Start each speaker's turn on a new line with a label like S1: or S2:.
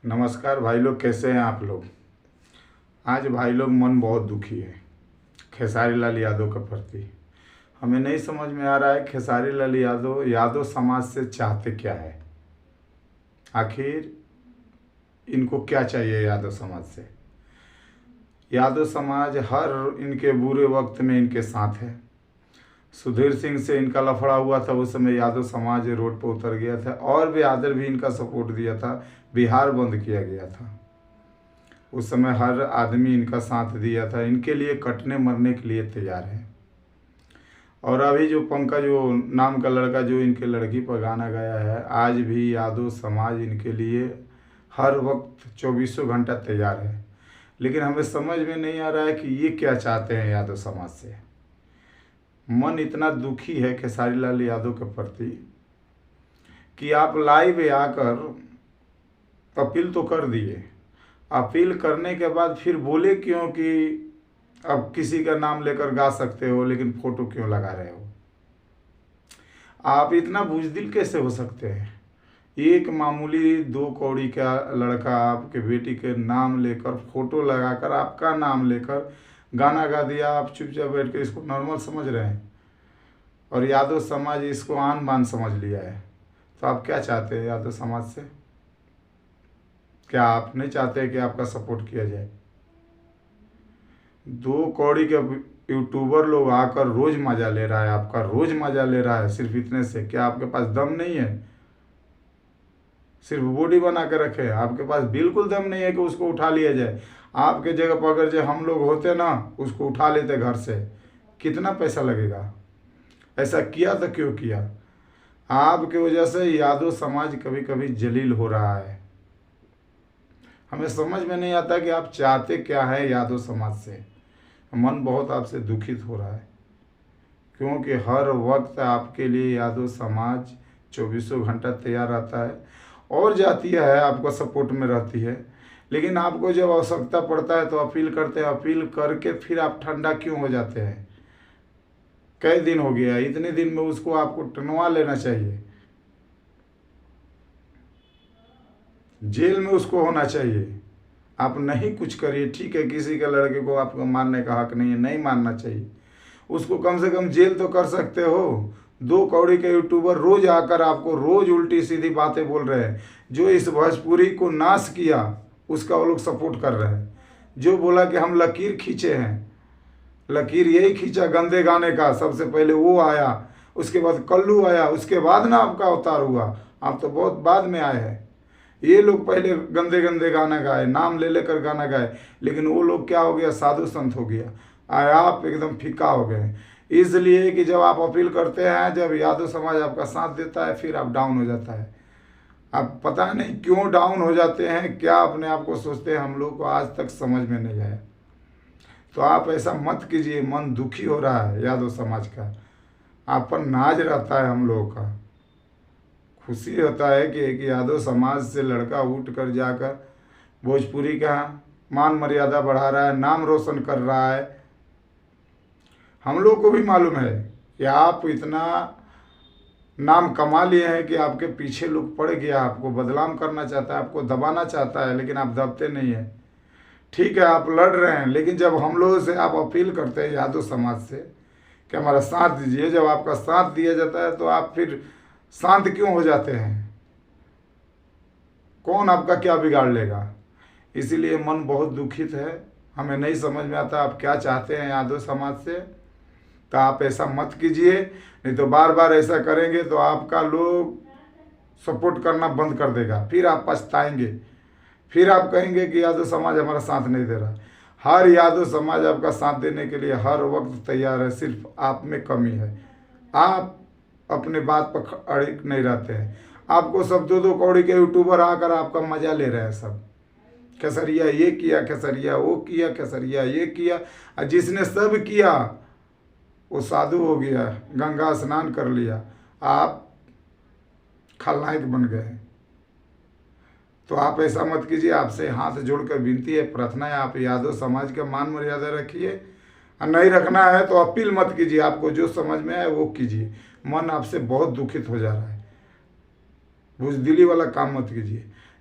S1: नमस्कार भाई लोग, कैसे हैं आप लोग। आज भाई लोग मन बहुत दुखी है खेसारी लाल यादव के प्रति। हमें नहीं समझ में आ रहा है खेसारी लाल यादव समाज से चाहते क्या है। आखिर इनको क्या चाहिए यादव समाज से। यादव समाज हर इनके बुरे वक्त में इनके साथ है। सुधीर सिंह से इनका लफड़ा हुआ था, उस समय यादव समाज रोड पर उतर गया था और भी आदर भी इनका सपोर्ट दिया था। बिहार बंद किया गया था, उस समय हर आदमी इनका साथ दिया था। इनके लिए कटने मरने के लिए तैयार है। और अभी जो पंकज जो नाम का लड़का जो इनके लड़की पर गाना गाया है, आज भी यादव समाज इनके लिए हर वक्त 24 घंटा तैयार है। लेकिन हमें समझ में नहीं आ रहा है कि ये क्या चाहते हैं यादव समाज से। मन इतना दुखी है खेसारी लाल यादव के प्रति कि आप लाइव आकर अपील तो कर दिए। अपील करने के बाद फिर बोले क्यों कि अब किसी का नाम लेकर गा सकते हो, लेकिन फोटो क्यों लगा रहे हो। आप इतना बुजदिल कैसे हो सकते हैं। एक मामूली 2 कौड़ी का लड़का आपके बेटी के नाम लेकर फोटो लगाकर आपका नाम लेकर गाना गा दिया। आप चुपचाप बैठ के इसको नॉर्मल समझ रहे हैं और यादव समाज इसको आन बान समझ लिया है। तो आप क्या चाहते हैं यादव समाज से। क्या आप नहीं चाहते कि आपका सपोर्ट किया जाए। 2 कौड़ी के यूट्यूबर लोग आकर रोज मजा ले रहा है, आपका रोज मजा ले रहा है। सिर्फ इतने से क्या आपके पास दम नहीं है। सिर्फ बॉडी बना के रखे, आपके पास बिल्कुल दम नहीं है कि उसको उठा लिया जाए। आपके जगह पर अगर जो हम लोग होते ना, उसको उठा लेते घर से, कितना पैसा लगेगा। ऐसा किया तो क्यों किया। आपकी वजह से यादव समाज कभी कभी जलील हो रहा है। हमें समझ में नहीं आता कि आप चाहते क्या है यादव समाज से। मन बहुत आपसे दुखित हो रहा है, क्योंकि हर वक्त आपके लिए यादव समाज 24 घंटा तैयार रहता है और जातीय है आपको सपोर्ट में रहती है। लेकिन आपको जब आवश्यकता पड़ता है तो अपील करते हैं, अपील करके फिर आप ठंडा क्यों हो जाते हैं। कई दिन हो गया, इतने दिन में उसको आपको टनवा लेना चाहिए, जेल में उसको होना चाहिए। आप नहीं कुछ करिए, ठीक है, किसी के लड़के को आपको मारने का हक नहीं है, नहीं मारना चाहिए। उसको कम से कम जेल तो कर सकते हो। 2 कौड़ी के यूट्यूबर रोज आकर आपको रोज उल्टी सीधी बातें बोल रहे हैं। जो इस भोजपुरी को नाश किया उसका वो लोग सपोर्ट कर रहे हैं। जो बोला कि हम लकीर खींचे हैं, लकीर यही खींचा गंदे गाने का। सबसे पहले वो आया, उसके बाद कल्लू आया, उसके बाद ना आपका अवतार हुआ। आप तो बहुत बाद में आए हैं। ये लोग पहले गंदे गंदे गाना गाए, नाम ले लेकर गाना गाए, लेकिन वो लोग क्या हो गया, साधु संत हो गया। आप एकदम फीका हो गए। इसलिए कि जब आप अपील करते हैं, जब यादव समाज आपका साथ देता है, फिर आप डाउन हो जाता है। आप पता नहीं क्यों डाउन हो जाते हैं, क्या अपने आप को सोचते हैं, हम लोग को आज तक समझ में नहीं आया। तो आप ऐसा मत कीजिए। मन दुखी हो रहा है यादव समाज का। आप पर नाज रहता है, हम लोगों का खुशी होता है कि एक यादव समाज से लड़का उठ कर जाकर भोजपुरी का मान मर्यादा बढ़ा रहा है, नाम रोशन कर रहा है। हम लोग को भी मालूम है कि आप इतना नाम कमा लिए हैं कि आपके पीछे लोग पड़ गया, आपको बदनाम करना चाहता है, आपको दबाना चाहता है, लेकिन आप दबते नहीं हैं। ठीक है, आप लड़ रहे हैं, लेकिन जब हम लोगों से आप अपील करते हैं यादव समाज से कि हमारा साथ दीजिए, जब आपका साथ दिया जाता है तो आप फिर शांत क्यों हो जाते हैं। कौन आपका क्या बिगाड़ लेगा। इसीलिए मन बहुत दुखित है। हमें नहीं समझ में आता आप क्या चाहते हैं यादव समाज से। तो आप ऐसा मत कीजिए, नहीं तो बार बार ऐसा करेंगे तो आपका लोग सपोर्ट करना बंद कर देगा। फिर आप पछताएंगे, फिर आप कहेंगे कि यादव समाज हमारा साथ नहीं दे रहा। हर यादव समाज आपका साथ देने के लिए हर वक्त तैयार है, सिर्फ आप में कमी है। आप अपने बात पर अड़िग नहीं रहते हैं। आपको सब 2 कौड़ी के यूट्यूबर आकर आपका मजा ले रहे हैं। सब खेसरिया ये किया, खेसरिया वो किया, खेसरिया ये किया, और जिसने सब किया वो साधु हो गया, गंगा स्नान कर लिया, आप खलनायक बन गए। तो आप ऐसा मत कीजिए। आपसे हाथ जोड़कर विनती है, प्रार्थना है, आप यादव समाज का मान मर्यादा रखिए। और नहीं रखना है तो अपील मत कीजिए, आपको जो समझ में आए वो कीजिए। मन आपसे बहुत दुखित हो जा रहा है, बुजदिली वाला काम मत कीजिए।